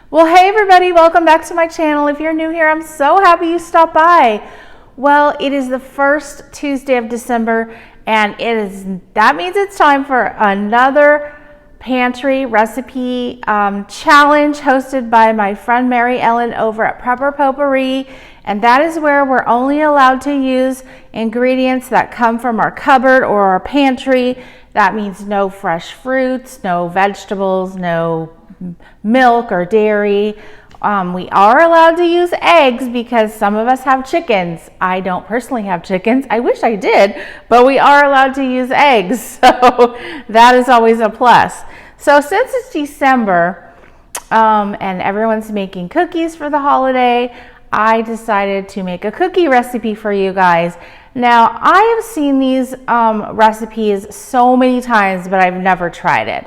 Well, hey everybody, welcome back to my channel. If you're new here, I'm so happy you stopped by. Well, it is the first Tuesday of December, and that means it's time for another pantry recipe challenge hosted by my friend Mary Ellen over at Prepper Potpourri. And that is where we're only allowed to use ingredients that come from our cupboard or our pantry. That means no fresh fruits, no vegetables, no milk or dairy. We are allowed to use eggs because some of us have chickens. I don't personally have chickens. I wish I did, but we are allowed to use eggs. So that is always a plus. So since it's December and everyone's making cookies for the holiday, I decided to make a cookie recipe for you guys. Now, I have seen these recipes so many times, but I've never tried it.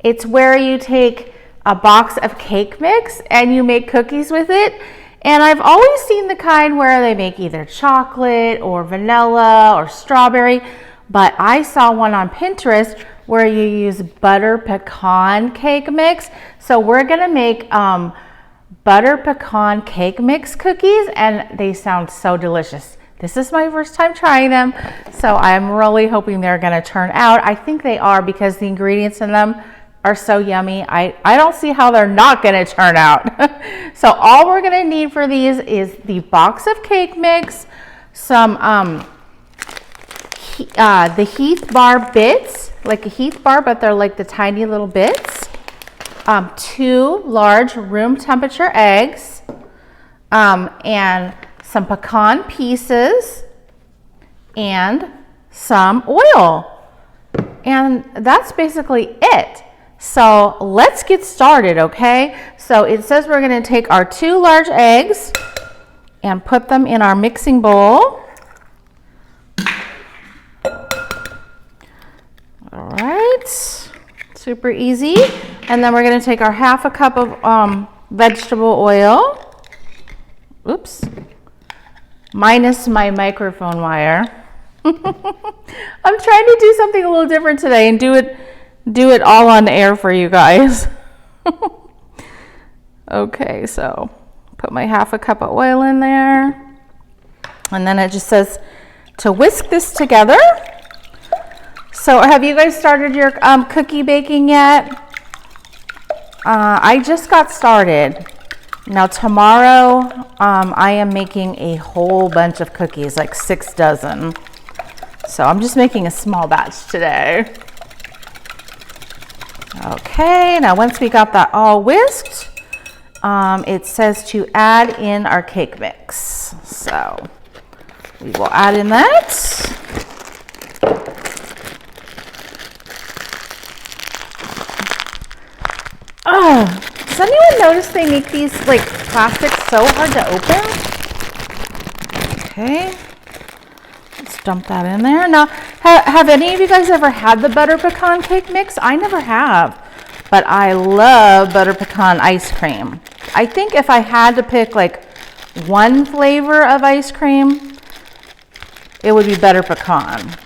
It's where you take a box of cake mix and you make cookies with it. And I've always seen the kind where they make either chocolate or vanilla or strawberry, but I saw one on Pinterest where you use butter pecan cake mix. So we're gonna make butter pecan cake mix cookies, and they sound so delicious. This is my first time trying them, so I'm really hoping they're gonna turn out. I think they are because the ingredients in them are so yummy. I don't see how they're not gonna turn out. So all we're gonna need for these is the box of cake mix, some the Heath bar bits, like a Heath bar, but they're like the tiny little bits, 2 large room temperature eggs, and some pecan pieces, and some oil. And that's basically it. So let's get started, okay? So it says we're gonna take our 2 large eggs and put them in our mixing bowl. All right, super easy. And then we're gonna take our 1/2 cup of vegetable oil. Oops, minus my microphone wire. I'm trying to do something a little different today and do it all on air for you guys. Okay, so put my 1/2 cup of oil in there. And then it just says to whisk this together. So have you guys started your cookie baking yet? I just got started. Now tomorrow, I am making a whole bunch of cookies, like 6 dozen. So I'm just making a small batch today. Okay, now once we got that all whisked, it says to add in our cake mix. So we will add in that. Does anyone notice they make these like plastics so hard to open? Okay, let's dump that in there. Now, have any of you guys ever had the butter pecan cake mix? I never have, but I love butter pecan ice cream. I think if I had to pick like one flavor of ice cream, it would be butter pecan.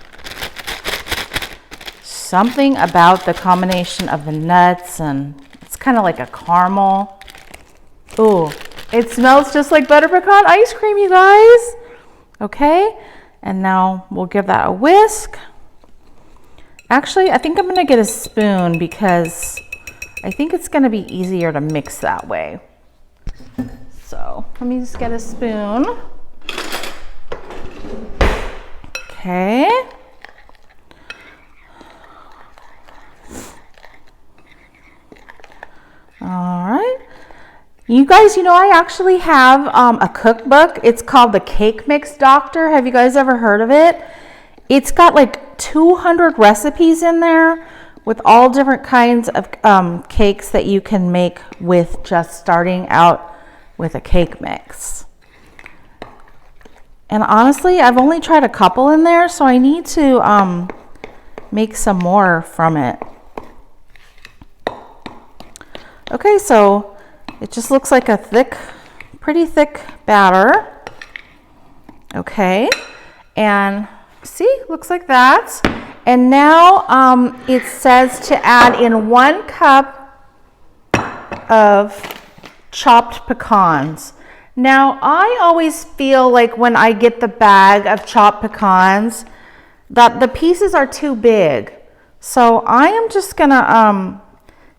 Something about the combination of the nuts, and it's kind of like a caramel. Ooh, it smells just like butter pecan ice cream, you guys. Okay, and now we'll give that a whisk. Actually, I think I'm gonna get a spoon because I think it's gonna be easier to mix that way. So let me just get a spoon. Okay. All right. You guys, I actually have a cookbook. It's called the Cake Mix Doctor. Have you guys ever heard of it? It's got like 200 recipes in there with all different kinds of cakes that you can make with just starting out with a cake mix. And honestly, I've only tried a couple in there, so I need to make some more from it. Okay, so it just looks like a pretty thick batter. Okay, and see, looks like that. And now it says to add in 1 cup of chopped pecans. Now, I always feel like when I get the bag of chopped pecans that the pieces are too big. So I am just gonna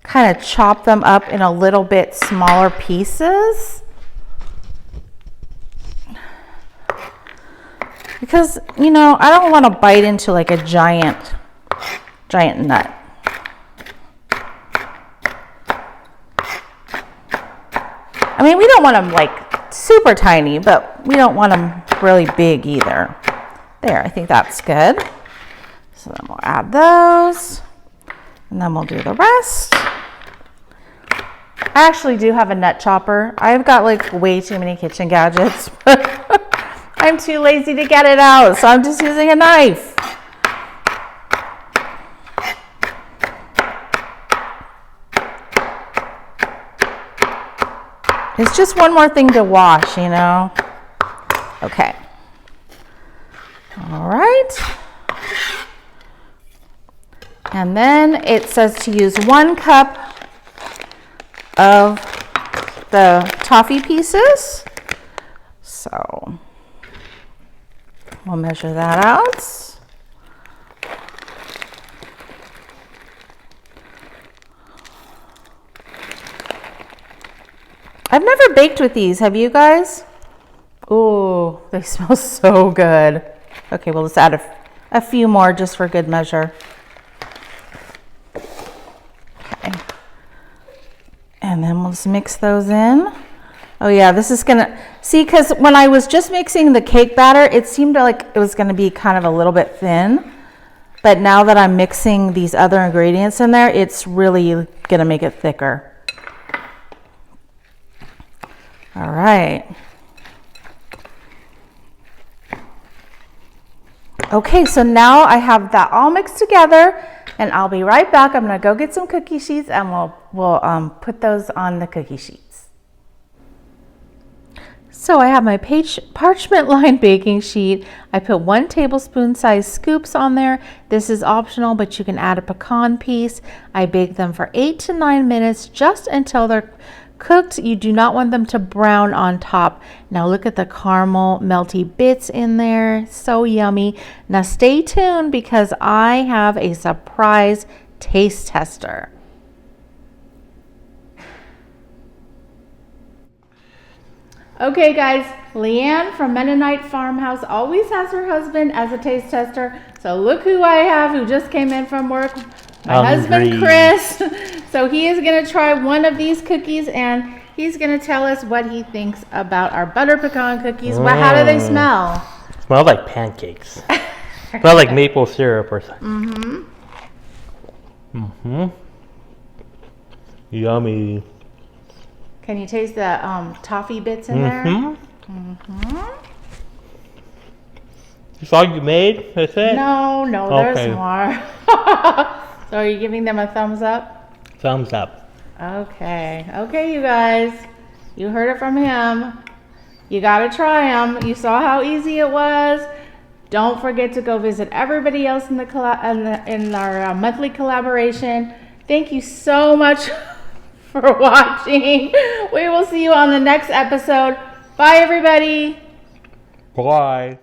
kind of chop them up in a little bit smaller pieces. Because, you know, I don't want to bite into like a giant nut. I mean, we don't want them like super tiny, but we don't want them really big either. There, I think that's good. So then we'll add those, and then we'll do the rest. I actually do have a nut chopper. I've got like way too many kitchen gadgets, but I'm too lazy to get it out, so I'm just using a knife. It's just one more thing to wash, you know? Okay. All right. And then it says to use 1 cup of the toffee pieces. So we'll measure that out. I've never baked with these. Have you guys? Ooh, they smell so good. Okay, we'll just add a few more just for good measure. Okay. And then we'll just mix those in. Oh yeah, this is gonna, see, because when I was just mixing the cake batter, it seemed like it was gonna be kind of a little bit thin. But now that I'm mixing these other ingredients in there, it's really gonna make it thicker. All right. Okay, so now I have that all mixed together, and I'll be right back. I'm gonna go get some cookie sheets, and we'll put those on the cookie sheets. So I have my parchment lined baking sheet. I put 1 tablespoon size scoops on there. This is optional, but you can add a pecan piece. I bake them for 8 to 9 minutes, just until they're cooked. You do not want them to brown on top. Now look at the caramel melty bits in there. So yummy. Now stay tuned because I have a surprise taste tester. Okay guys, Leanne from Mennonite Farmhouse always has her husband as a taste tester. So look who I have who just came in from work. My husband, Chris. So he is going to try one of these cookies, and he's going to tell us what he thinks about our butter pecan cookies. Well, how do they smell? Smell like pancakes. Smell like maple syrup or something. Yummy. Can you taste the toffee bits in there? That's all you made? That's it? No, Okay. there's more. So are you giving them a thumbs up? Thumbs up. Okay, you guys. You heard it from him. You got to try them. You saw how easy it was. Don't forget to go visit everybody else in our monthly collaboration. Thank you so much for watching. We will see you on the next episode. Bye, everybody. Bye.